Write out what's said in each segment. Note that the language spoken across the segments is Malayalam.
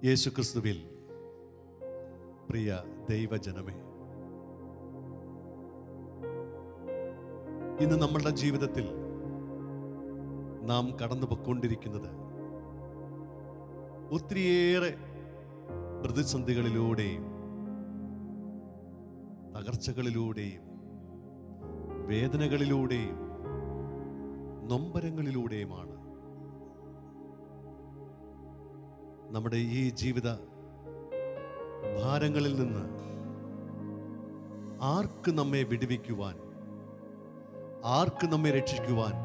യേശുക്രിസ്തുവിൽ പ്രിയ ദൈവജനമേ, ഇന്ന് നമ്മളുടെ ജീവിതത്തിൽ നാം കടന്നു പൊയ്ക്കൊണ്ടിരിക്കുന്നത് ഒത്തിരിയേറെ പ്രതിസന്ധികളിലൂടെയും തകർച്ചകളിലൂടെയും വേദനകളിലൂടെയും നൊമ്പരങ്ങളിലൂടെയുമാണ്. നമ്മുടെ ഈ ജീവിത ഭാരങ്ങളിൽ നിന്ന് ആർക്ക് നമ്മെ വിടുവിക്കുവാൻ, ആർക്ക് നമ്മെ രക്ഷിക്കുവാൻ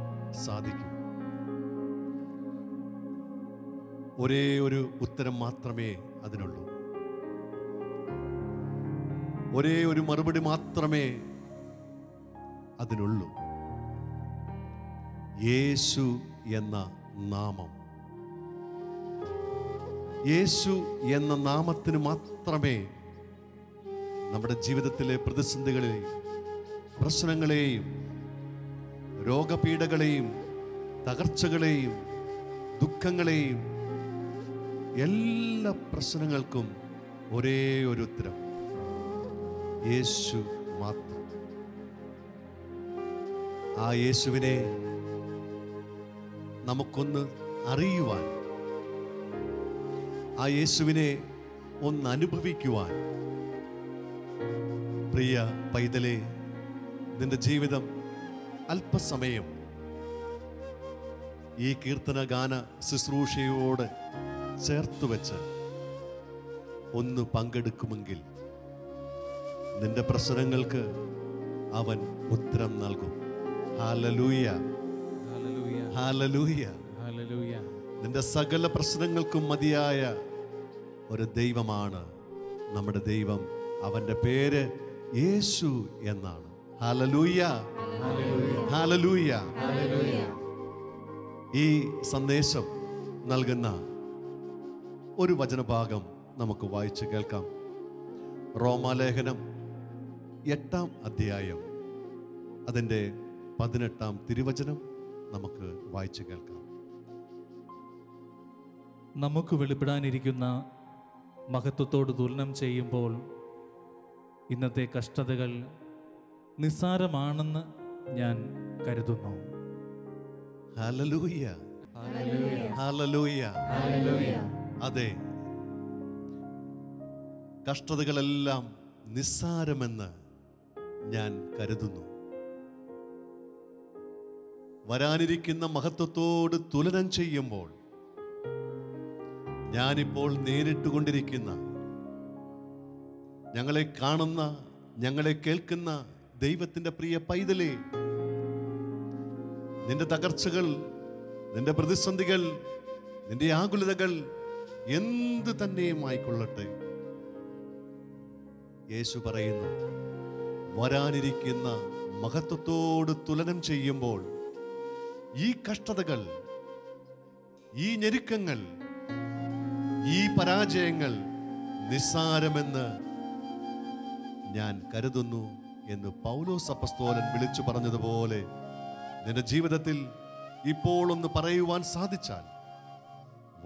സാധിക്കും? ഒരേ ഒരു ഉത്തരം മാത്രമേ അതിനുള്ളൂ. ഒരേ ഒരു മറുപടി മാത്രമേ അതിനുള്ളൂ. യേശു എന്ന നാമം. യേശു എന്ന നാമത്തിന് മാത്രമേ നമ്മുടെ ജീവിതത്തിലെ പ്രതിസന്ധികളെയും പ്രശ്നങ്ങളെയും രോഗപീഠകളെയും തകർച്ചകളെയും ദുഃഖങ്ങളെയും എല്ലാ പ്രശ്നങ്ങൾക്കും ഒരേ ഒരു ഉത്തരം: യേശു മാത്രം. ആ യേശുവിനെ നമുക്കൊന്ന് അറിയുവാൻ, ആ യേശുവിനെ ഒന്ന് അനുഭവിക്കുവാൻ, പ്രിയ പൈതലേ, നിന്റെ ജീവിതം അല്പസമയം ഈ കീർത്തന ഗാന ശുശ്രൂഷയോട് ചേർത്ത് വെച്ച് ഒന്ന് പങ്കെടുക്കുമെങ്കിൽ നിന്റെ പ്രശ്നങ്ങൾക്ക് അവൻ ഉത്തരം നൽകും. Hallelujah, hallelujah, hallelujah. നിന്റെ സകല പ്രശ്നങ്ങൾക്കും മതിയായ ഒരു ദൈവമാണ് നമ്മുടെ ദൈവം. അവന്റെ പേര് യേശു എന്നാണ്. Hallelujah, hallelujah. ഈ സന്ദേശം നൽകുന്ന ഒരു വചനഭാഗം നമുക്ക് വായിച്ചു കേൾക്കാം. റോമാലേഖനം 8-ാം അധ്യായം അതിൻ്റെ 18-ാം തിരുവചനം നമുക്ക് വായിച്ചു കേൾക്കാം. നമുക്ക് വെളിപ്പെടാനിരിക്കുന്ന മഹത്വത്തോട് തുലനം ചെയ്യുമ്പോൾ ഇന്നത്തെ കഷ്ടതകൾ നിസ്സാരമാണെന്ന് ഞാൻ കരുതുന്നു. Hallelujah, hallelujah. അതെ, കഷ്ടതകളെല്ലാം നിസ്സാരമെന്ന് ഞാൻ കരുതുന്നു. വരാനിരിക്കുന്ന മഹത്വത്തോട് തുലനം ചെയ്യുമ്പോൾ ഞാനിപ്പോൾ നേരിട്ടുകൊണ്ടിരിക്കുന്ന, ഞങ്ങളെ കാണുന്ന, ഞങ്ങളെ കേൾക്കുന്ന ദൈവത്തിൻ്റെ പ്രിയ പൈതലേ, നിന്റെ തകർച്ചകൾ, നിന്റെ പ്രതിസന്ധികൾ, നിന്റെ ആകുലതകൾ എന്ത് തന്നെയും ആയിക്കൊള്ളട്ടെ, യേശു പറയുന്നു, വരാനിരിക്കുന്ന മഹത്വത്തോട് തുലനം ചെയ്യുമ്പോൾ ഈ കഷ്ടതകൾ, ഈ ഞെരുക്കങ്ങൾ, ഈ പരാജയങ്ങൾ നിസ്സാരമെന്ന് ഞാൻ കരുതുന്നു എന്ന് പൗലോസ് അപ്പസ്തോലൻ വിളിച്ചു പറഞ്ഞതുപോലെ നിന്റെ ജീവിതത്തിൽ ഇപ്പോൾ ഒന്ന് പറയുവാൻ സാധിച്ചാൽ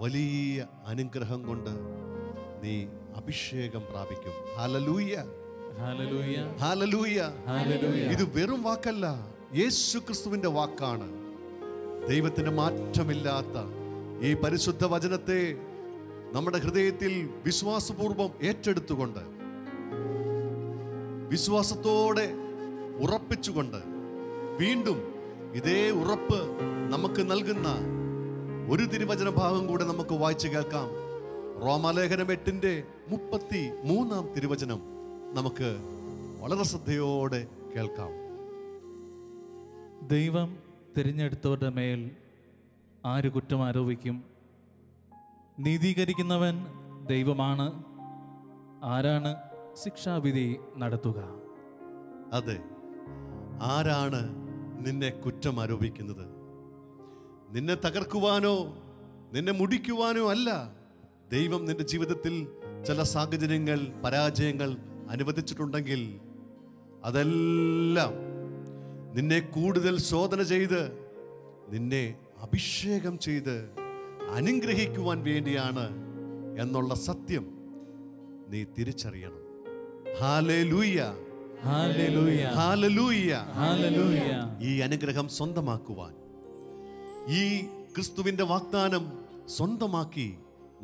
വലിയ അനുഗ്രഹം കൊണ്ട് നീ അഭിഷേകം പ്രാപിക്കും. Hallelujah, hallelujah, hallelujah, hallelujah. ഇത് വെറും വാക്കല്ല, യേശു ക്രിസ്തുവിന്റെ വാക്കാണ്. ദൈവത്തിന് മാറ്റമില്ലാത്ത ഈ പരിശുദ്ധ വചനത്തെ നമ്മുടെ ഹൃദയത്തിൽ വിശ്വാസപൂർവം ഏറ്റെടുത്തുകൊണ്ട്, വിശ്വാസത്തോടെ ഉറപ്പിച്ചുകൊണ്ട്, വീണ്ടും ഇതേ ഉറപ്പ് നമുക്ക് നൽകുന്ന ഒരു തിരുവചന ഭാഗം കൂടെ നമുക്ക് വായിച്ചു കേൾക്കാം. റോമാലേഖനം 8-ന്റെ 33-ാം തിരുവചനം നമുക്ക് വളരെ ശ്രദ്ധയോടെ കേൾക്കാം. ദൈവം തിരഞ്ഞെടുത്തവരുടെ മേൽ ആര് കുറ്റം ആരോപിക്കും? നീതീകരിക്കുന്നവൻ ദൈവമാണ്. ആരാണ് ശിക്ഷാവിധി നടത്തുക? അതെ, ആരാണ് നിന്നെ കുറ്റം ആരോപിക്കുന്നത്? നിന്നെ തകർക്കുവാനോ നിന്നെ മുടിക്കുവാനോ അല്ല ദൈവം നിന്റെ ജീവിതത്തിൽ ചില സാഹചര്യങ്ങൾ, പരാജയങ്ങൾ അനുവദിച്ചിട്ടുണ്ടെങ്കിൽ അതെല്ലാം നിന്നെ കൂടുതൽ ശോധന ചെയ്ത്, നിന്നെ അഭിഷേകം ചെയ്ത് അനുഗ്രഹിക്കുവാൻ വേണ്ടിയാണ് എന്നുള്ള സത്യം നീ തിരിച്ചറിയണം. Hallelujah, hallelujah, hallelujah. ഹല്ലേലൂയ. ഈ അനുഗ്രഹം സ്വന്തമാക്കുവാൻ, ഈ ക്രിസ്തുവിന്റെ വാഗ്ദാനം സ്വന്തമാക്കി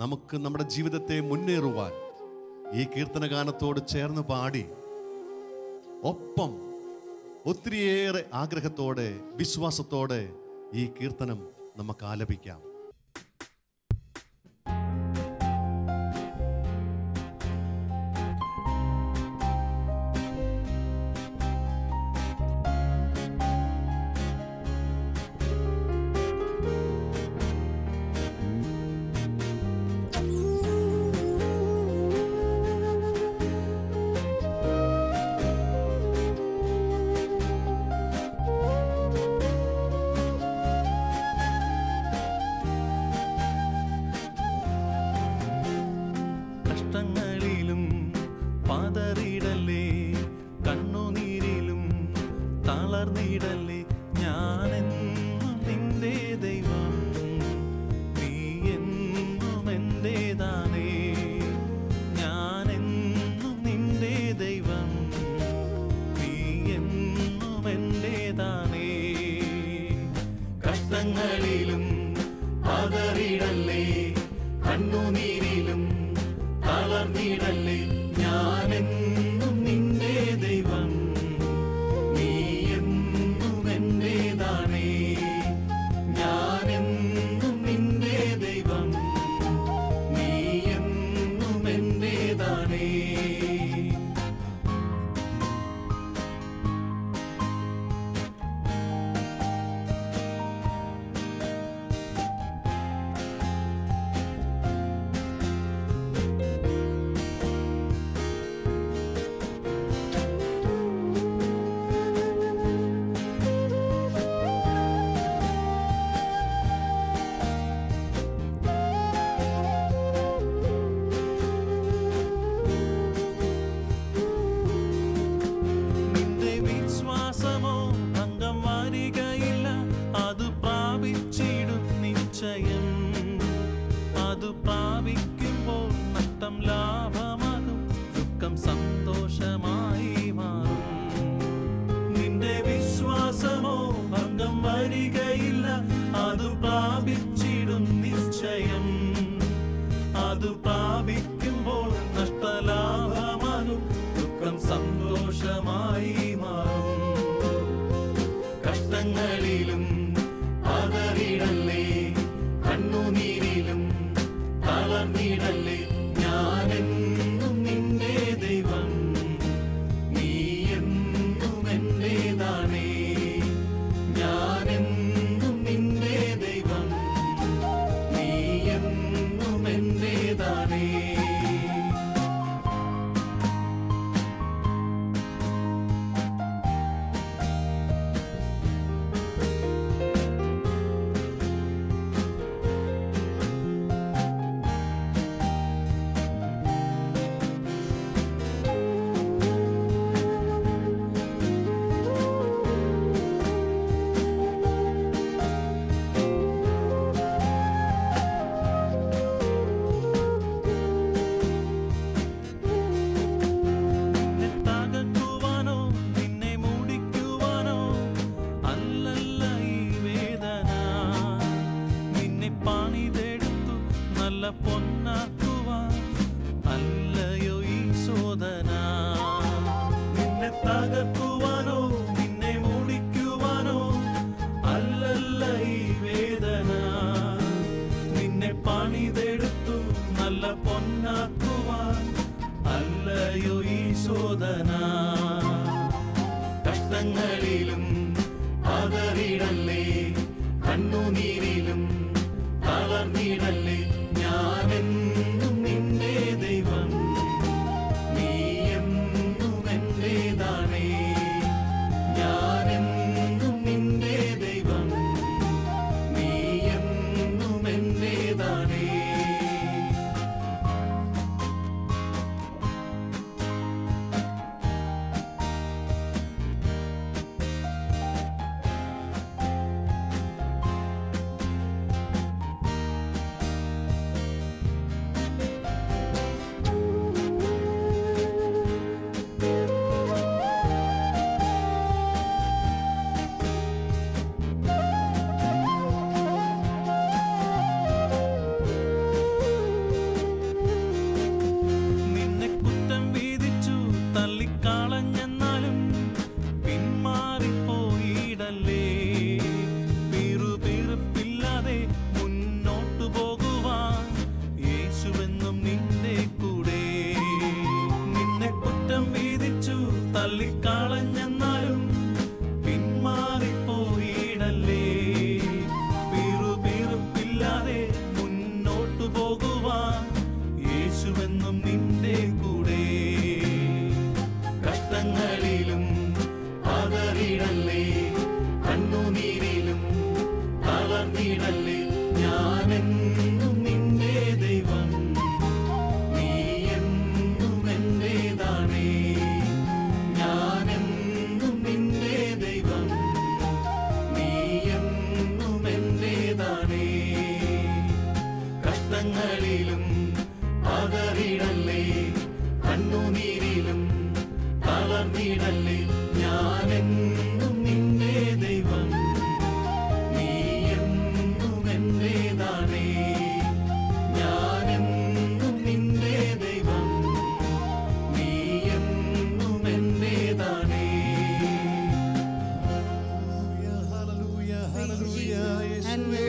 നമുക്ക് നമ്മുടെ ജീവിതത്തെ മുന്നേറുവാൻ ഈ കീർത്തനഗാനത്തോട് ചേർന്ന് പാടി ഒപ്പം ഒത്തിരിയേറെ ആഗ്രഹത്തോടെ വിശ്വാസത്തോടെ ഈ കീർത്തനം നമുക്ക് ആലപിക്കാം. കഷ്ടങ്ങളിലും പതറിയിടല്ലേ, കണ്ണുനീരിലും തളർന്നിടല്ലേ, ഞാനെന്നും നിന്റെ ദൈവം, നീ എന്നും എന്റേതാനേ. ഞാനെന്നും നിന്റെ ദൈവം, നീ എന്നും എന്റേതാനേ. കഷ്ടങ്ങളിലും പതറിയിടല്ലേ, കണ്ണുനീരിലും തളർന്നിടല്ലേ, ഞാനെന്നും നിന്റെ ദൈവം, നീ എന്നും എന്റേതാനേ. ഞാനെന്നും നിന്റെ ദൈവം, നീ എന്നും എന്റേതാനേ. നിന്റെ വിശ്വാസമോ ഭംഗം വരികയില്ല, അത് പ്രാപിച്ചിടും നിശ്ചയം. അത് പ്രാപിക്കുമ്പോൾ നഷ്ടം ലാഭമാകും, ദുഃഖം സന്തോഷമായി മാറും. നിന്റെ വിശ്വാസമോ ഭംഗം വരികയില്ല, അത് പ്രാപിച്ചിടും നിശ്ചയം. അത് പ്രാപിക്കുമ്പോൾ നഷ്ടലാഭമാകും, ദുഃഖം സന്തോഷമായി മാറും. കഷ്ടങ്ങളിലും പതറിയിടല്ലേ, കണ്ണുനീരിലും തളർന്നിടല്ലേ, ഞാനെന്നും നിന്റെ ദൈവം, നീ എന്നും എന്റേതാനേ. ഞാനെന്നും നിന്റെ ദൈവം, നീ എന്നും എന്റേതാനേ. നിന്നെ തകർക്കുവാനോ നിന്നെ മൂടിക്കുവാനോ അല്ലല്ല ഈ വേദന. നിന്നെ പണിതെടുത്തു നല്ല പൊന്നാക്കുവാൻ അല്ലയോ ഈ ശോധന. നിന്നെ തകർക്കുവാനോ നിന്നെ മൂടിക്കുവാനോ അല്ലല്ല ഈ വേദന. നിന്നെ പണിതെടുത്തു നല്ല പൊന്നാക്കുവാൻ അല്ലയോ ഈ ശോധന. കഷ്ടങ്ങളിലും പതറിയിടല്ലേ, കണ്ണുനീരിലും തളർന്നിടല്ലേ, ഞാനെന്നും നിന്റെ ദൈവം, നീ എന്നും എന്റേതാനേ. ഞാനെന്നും നിന്റെ ദൈവം, നീ എന്നും എന്റേതാനേ. കഷ്ടങ്ങളിലും പതറിടല്ലേ, കണ്ണുനീരിലും തളർന്നിടല്ലേ. ഞാനെന്നും നിന്റെ ദൈവം, നീ എന്നും എന്റേതാണേ. ഞാനെന്നും നിന്റെ ദൈവം, നീ എന്നും എന്റേതാണേ. ഹല്ലേലൂയ, ഹല്ലേലൂയ, യേശുവേ.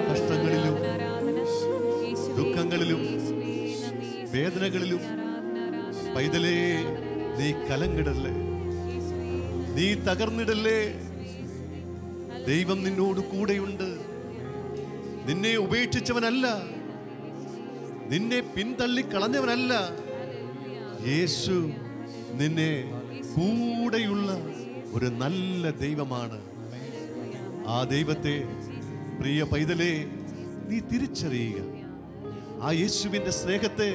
കഷ്ടങ്ങളിലും ദുഃഖങ്ങളിലും വേദനകളിലും പൈതലേ നീ കലങ്ങിടല്ലേ, നീ തകർന്നിടല്ലേ. ദൈവം നിന്നോട് കൂടെയുണ്ട്. നിന്നെ ഉപേക്ഷിച്ചവനല്ല, നിന്നെ പിന്തള്ളിക്കളഞ്ഞവനല്ല. യേശു നിന്നെ കൂടെയുള്ള ഒരു നല്ല ദൈവമാണ്. ആ ദൈവത്തെ പ്രിയ പൈതലേ നീ തിരിച്ചറിയുക. ആ യേശുവിൻ്റെ സ്നേഹത്തെ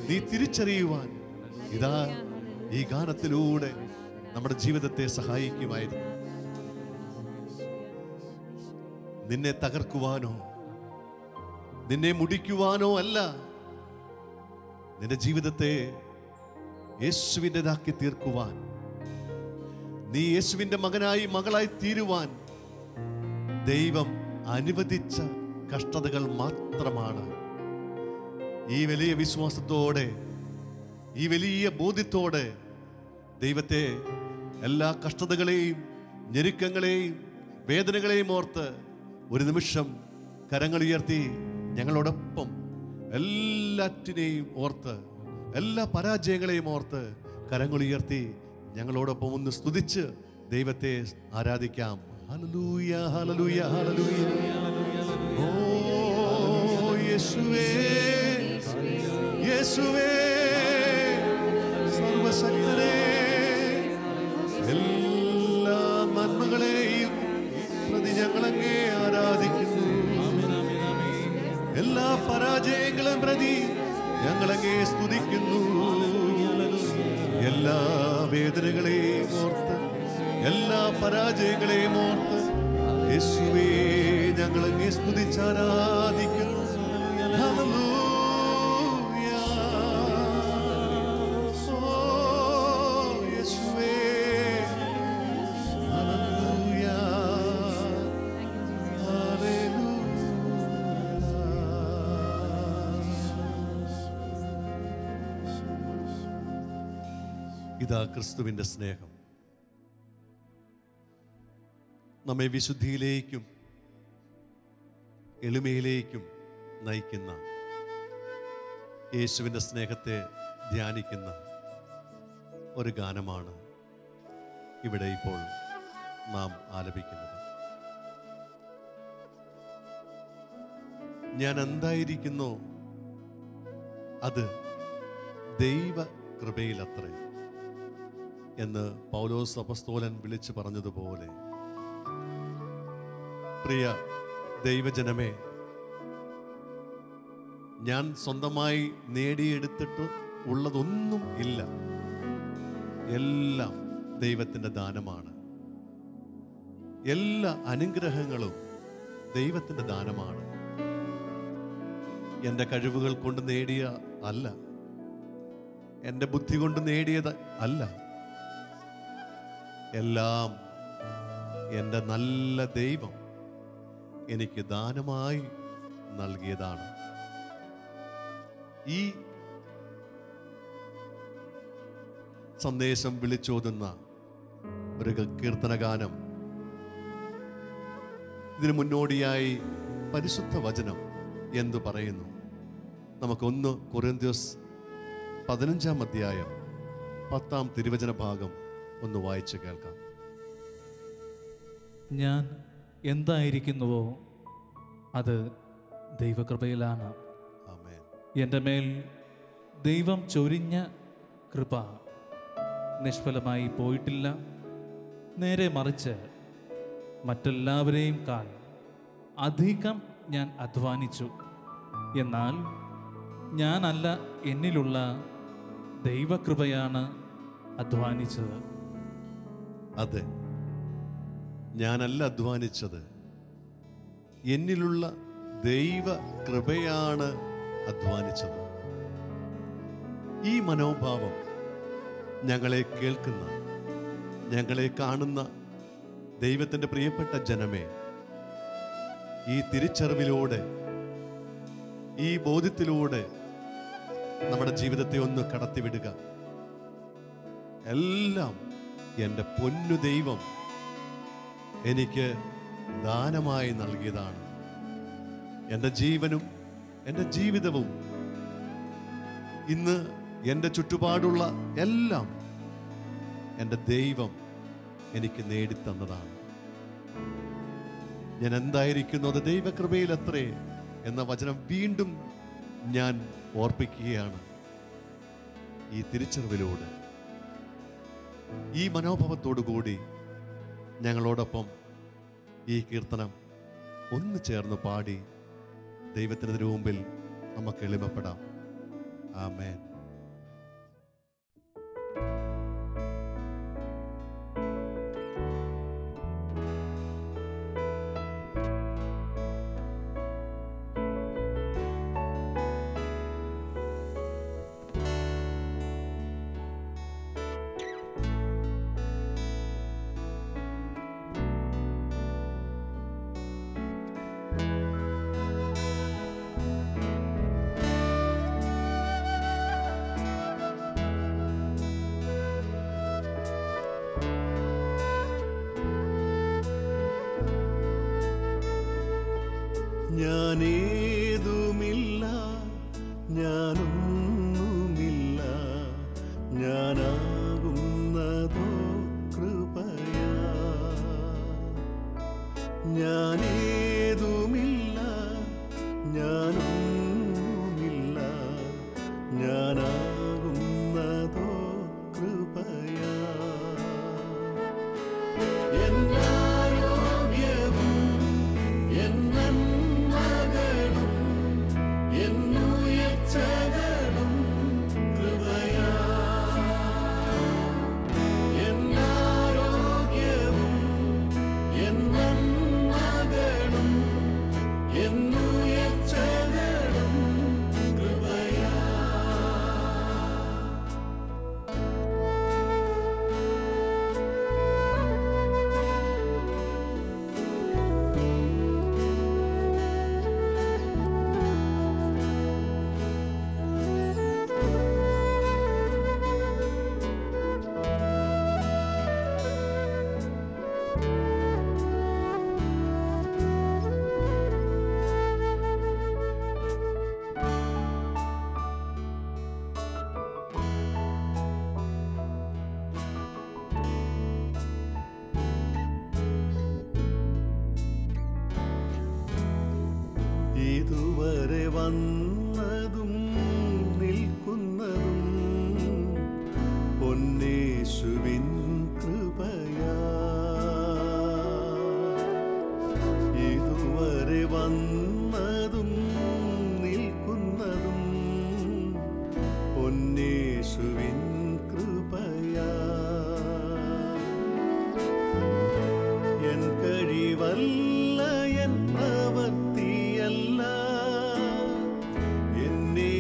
നീ തിരിച്ചറിയുവാൻ ഇതാ ഈ ഗാനത്തിലൂടെ നമ്മുടെ ജീവിതത്തെ സഹായിക്കുമായിരുന്നു. നിന്നെ തകർക്കുവാനോ നിന്നെ മുടിക്കുവാനോ അല്ല, നിന്റെ ജീവിതത്തെ യേശുവിൻ്റെതാക്കി തീർക്കുവാൻ, നീ യേശുവിൻ്റെ മകനായി മകളായി തീരുവാൻ ദൈവം അനുവദിച്ച കഷ്ടതകൾ മാത്രമാണ്. ഈ വലിയ വിശ്വാസത്തോടെ, ഈ വലിയ ബോധ്യത്തോടെ ദൈവത്തെ എല്ലാ കഷ്ടതകളെയും ഞെരുക്കങ്ങളെയും വേദനകളെയും ഓർത്ത് ഒരു നിമിഷം കരങ്ങളുയർത്തി ഞങ്ങളോടൊപ്പം എല്ലാറ്റിനെയും ഓർത്ത്, എല്ലാ പരാജയങ്ങളെയും ഓർത്ത് കരങ്ങളുയർത്തി ഞങ്ങളോടൊപ്പം ഒന്ന് സ്തുതിച്ച് ദൈവത്തെ ആരാധിക്കാം. Hallelujah, hallelujah, hallelujah. ഓ യേശുവേ, യേശുവേ, സർവശക്തനേ, എല്ലാ നന്മകളെയും പ്രതി ഞങ്ങളങ്ങേ ആരാധിക്കുന്നു. എല്ലാ പരാജയങ്ങളും പ്രതി ഞങ്ങളങ്ങേ സ്തുതിക്കുന്നു. എല്ലാ വേദനകളെയും ഓർത്ത്, എല്ലാ പരാജയങ്ങളെയും ഓർത്ത് യേശുവേ ഞങ്ങളങ്ങേ സ്തുതിച്ചാരാധിക്കുന്നു. ഹല്ലേലൂയ, ഓ യേശുവേ, ഹല്ലേലൂയ, ഹല്ലേലൂയ. ഇതാ ക്രിസ്തുവിൻ്റെ സ്നേഹം നമ്മെ വിശുദ്ധിയിലേക്കും എളിമയിലേക്കും നയിക്കുന്ന, യേശുവിൻ്റെ സ്നേഹത്തെ ധ്യാനിക്കുന്ന ഒരു ഗാനമാണ് ഇവിടെ ഇപ്പോൾ നാം ആലപിക്കുന്നത്. ഞാൻ എന്തായിരിക്കുന്നോ അത് ദൈവ കൃപയിലത്രേ എന്ന് പൗലോസ് അപ്പസ്തോലൻ വിളിച്ചു പറഞ്ഞതുപോലെ, പ്രിയ ദൈവജനമേ, ഞാൻ സ്വന്തമായി നേടിയെടുത്തിട്ട് ഉള്ളതൊന്നും ഇല്ല. എല്ലാം ദൈവത്തിൻ്റെ ദാനമാണ്. എല്ലാ അനുഗ്രഹങ്ങളും ദൈവത്തിൻ്റെ ദാനമാണ്. എൻ്റെ കഴിവുകൾ കൊണ്ട് നേടിയ അല്ല, എൻ്റെ ബുദ്ധി കൊണ്ട് നേടിയത് അല്ല. എല്ലാം എൻ്റെ നല്ല ദൈവം എനിക്ക് ദാനമായി നൽകിയതാണ്. ഈ സന്ദേശം വിളിച്ചോതുന്ന ഒരു കീർത്തനഗാനം, ഇതിനു മുന്നോടിയായി പരിശുദ്ധ വചനം എന്തു പറയുന്നു? നമുക്ക് 1 കൊരിന്ത്യസ് 15-ാം അധ്യായം 10-ാം തിരുവചന ഭാഗം ഒന്ന് വായിച്ച് കേൾക്കാം. ഞാൻ എന്തായിരിക്കുന്നുവോ അത് ദൈവകൃപയിലാണ്. ആമേൻ. എൻ്റെ മേൽ ദൈവം ചൊരിഞ്ഞ കൃപ നിഷ്ഫലമായി പോയിട്ടില്ല. നേരെ മറിച്ച് മറ്റെല്ലാവരെയും കാൾ അധികം ഞാൻ അധ്വാനിച്ചു. എന്നാൽ ഞാനല്ല, എന്നിലുള്ള ദൈവകൃപയാണ് അധ്വാനിച്ചത്. അതെ, ഞാനല്ല അധ്വാനിച്ചത്, എന്നിലുള്ള ദൈവ കൃപയാണ് അധ്വാനിച്ചത്. ഈ മനോഭാവം ഞങ്ങളെ കേൾക്കുന്ന, ഞങ്ങളെ കാണുന്ന ദൈവത്തിൻ്റെ പ്രിയപ്പെട്ട ജനമേ, ഈ തിരിച്ചറിവിലൂടെ, ഈ ബോധ്യത്തിലൂടെ നമ്മുടെ ജീവിതത്തെ ഒന്ന് കടത്തിവിടുക. എല്ലാം എൻ്റെ പൊന്നു ദൈവം എനിക്ക് ദാനമായി നൽകിയതാണ്. എൻ്റെ ജീവനും എൻ്റെ ജീവിതവും ഇന്ന് എൻ്റെ ചുറ്റുപാടുള്ള എല്ലാം എൻ്റെ ദൈവം എനിക്ക് നേടിത്തന്നതാണ്. ഞാൻ എന്തായിരിക്കുന്നത് ദൈവകൃപയിലത്രേ എന്ന വചനം വീണ്ടും ഞാൻ ഓർപ്പിക്കുകയാണ്. ഈ തിരിച്ചറിവിലൂടെ, ഈ മനോഭാവത്തോടു കൂടി ഞങ്ങളോടൊപ്പം ഈ കീർത്തനം ഒന്ന് ചേർന്ന് പാടി ദൈവത്തിൻ്റെ മുമ്പിൽ നമുക്ക് എളിമപ്പെടാം. ആമേൻ. ഞാനേതുമില്ല, ഞാനൊന്നുമില്ല, ഞാനാകുന്നതോ കൃപയാ. ഞാനേതുമില്ല, ഞാനൊന്നുമില്ല, ഞാനാകുന്നതോ കൃപയാ. എന്നാരോഗ്യവും എന്നന്മകളും എന്നുയർച്ചകളും കൃപയാ. എന്നാരോഗ്യവും എന്നന്മകളും എന്നുയർച്ചകളും കൃപയാ. ഇതുവരെ വന്നതും നിൽക്കുന്നതും പൊന്നേശുവിൻ കൃപയാ. ഇതുവരെ വന്നതും നിൽക്കുന്നതും പൊന്നേശുവിൻ കൃപയാ. എൻ കഴിവല്ല, എൻ പ്രവൃത്തിയല്ല, എന്നെ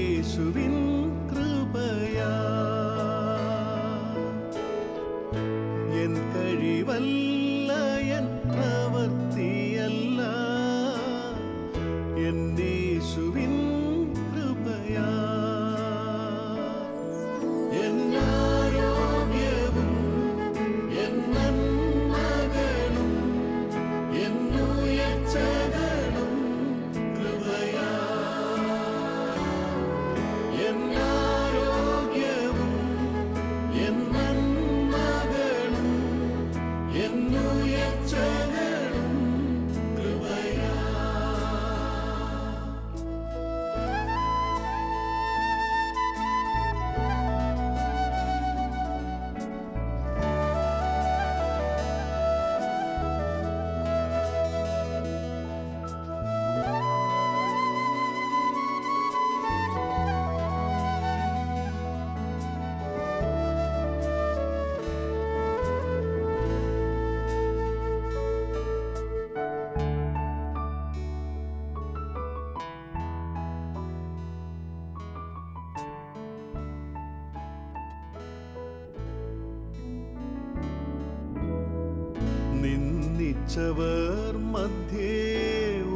നിന്ദിച്ചവർ മധ്യേ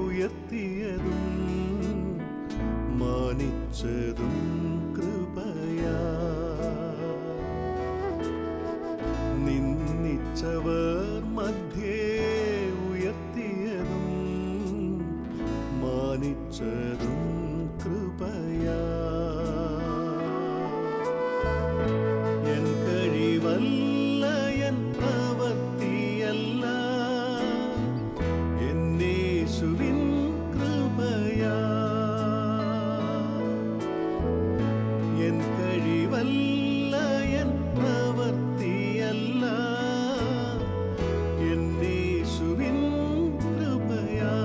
ഉയർത്തിയതും മാനിച്ചതും കൃപയാ. നിന്ദിച്ചവർ മധ്യേ ഉയർത്തിയതും മാനിച്ചതും കൃപയാ. എൻ കഴിവല്ല, എൻ പ്രവൃത്തിയല്ല, എന്നേശുവിൻ കൃപയാ. എൻ കഴിവല്ല, എൻ പ്രവൃത്തിയല്ല, എന്നേശുവിൻ കൃപയാ.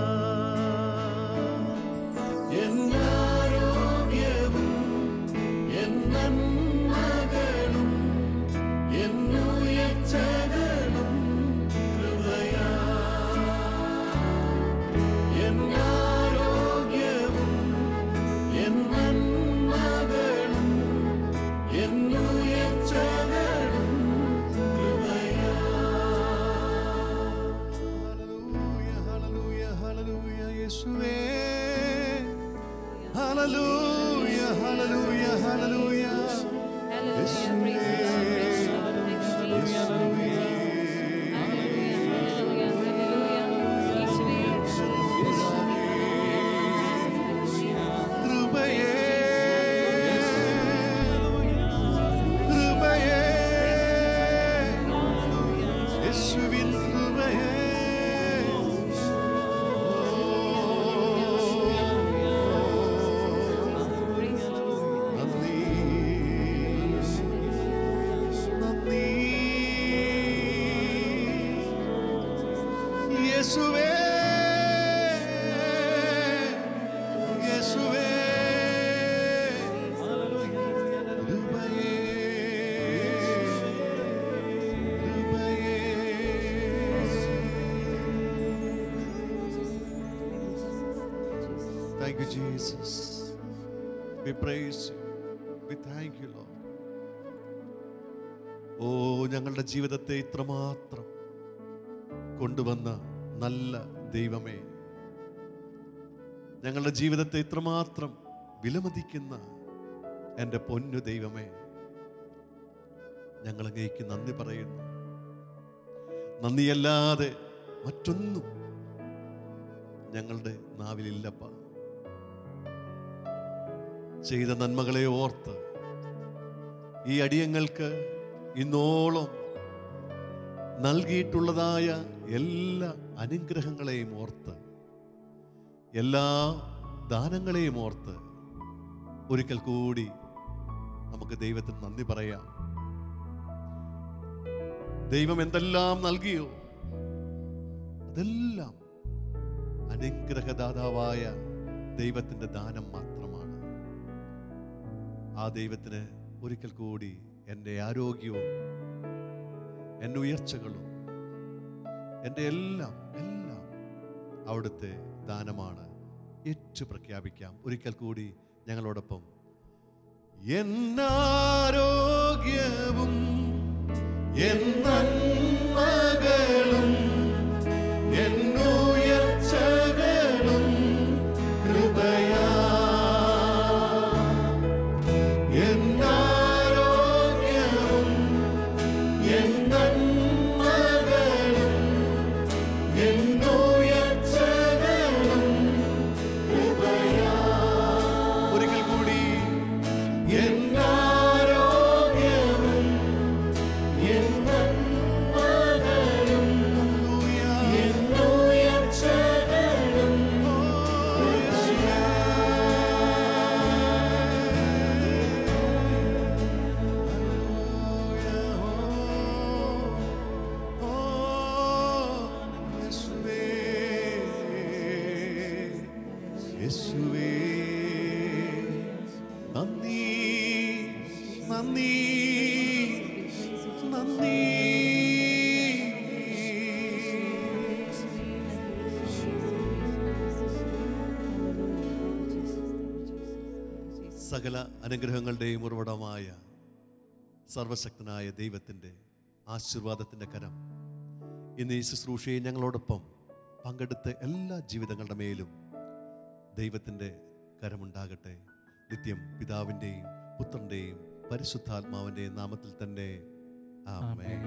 എന്നാരോഗ്യവും എൻ നന്മകളും എന്നുയർച്ചകളും കൃപയാ. എന്നാരോഗ്യവും എൻ നന്മകളും എന്നുയർച്ചകളും കൃപയാ. ഹല്ലേലൂയ, ഹല്ലേലൂയ, ഹല്ലേലൂയ യേശുവേ. ഹല്ലേലൂയ, ഹല്ലേലൂയ, ഹല്ലേലൂയ യേശുവേ. കൃപയേ, കൃപയേ, യേശുവിൻ കൃപയേ. നന്ദി, നന്ദി യേശുവേ, യേശുവേ. കൃപയേ, കൃപയേ. Thank you, Jesus. We praise you. We thank you, Lord. ഓ, ഞങ്ങളുടെ ജീവിതത്തെ ഇത്രമാത്രം കൊണ്ടുവന്ന നല്ല ദൈവമേ, ഞങ്ങളുടെ ജീവിതത്തെ ഇത്രമാത്രം വിലമതിക്കുന്ന എൻ്റെ പൊന്നു ദൈവമേ, ഞങ്ങൾ അങ്ങേക്ക് നന്ദി പറയുന്നു. നന്ദിയല്ലാതെ മറ്റൊന്നും ഞങ്ങളുടെ നാവിലില്ലപ്പ. ചെയ്ത നന്മകളെ ഓർത്ത് ഈ അടിയങ്ങൾക്ക് ഇന്നോളം നൽകിയിട്ടുള്ളതായ എല്ലാ അനുഗ്രഹങ്ങളെയും ഓർത്ത്, എല്ലാ ദാനങ്ങളെയും ഓർത്ത് ഒരിക്കൽ കൂടി നമുക്ക് ദൈവത്തിന് നന്ദി പറയാം. ദൈവം എന്തെല്ലാം നൽകിയോ അതെല്ലാം അനുഗ്രഹദാതാവായ ദൈവത്തിൻ്റെ ദാനം മാത്രമാണ്. ആ ദൈവത്തിന് ഒരിക്കൽ കൂടി എൻ്റെ ആരോഗ്യവും എൻ്റെ ഉയർച്ചകളും എൻ്റെ എല്ലാം എല്ലാം അവിടുത്തെ ദാനമാണ് ഏറ്റു പ്രഖ്യാപിക്കാം. ഒരിക്കൽ കൂടി ഞങ്ങളോടൊപ്പം എന്നാരോഗ്യവും എൻ നന്മകളും എന്നുയർച്ചകളും കൃപയാ. എന്നാരോഗ്യവും എൻ നന്മകളും എന്നുയർച്ചകളും കൃപയാ. ഒരിക്കൽ കൂടി എന്നാരോഗ്യവും എൻ നന്മകളും എന്നുയർച്ചകളും കൃപയാ. യേശുവേ, നന്ദി, നന്ദി, നന്ദി. സകല അനുഗ്രഹങ്ങളുടെയും ഉറവിടമായ സർവശക്തനായ ദൈവത്തിൻ്റെ ആശീർവാദത്തിൻ്റെ കരം ഇന്ന് ഈ ശുശ്രൂഷയെ ഞങ്ങളോടൊപ്പം പങ്കെടുത്ത എല്ലാ ജീവിതങ്ങളുടെ മേലും ദൈവത്തിൻ്റെ കരമുണ്ടാകട്ടെ. നിത്യം പിതാവിൻ്റെയും പുത്രൻ്റെയും പരിശുദ്ധാത്മാവിൻ്റെയും നാമത്തിൽ തന്നെ ആമേൻ.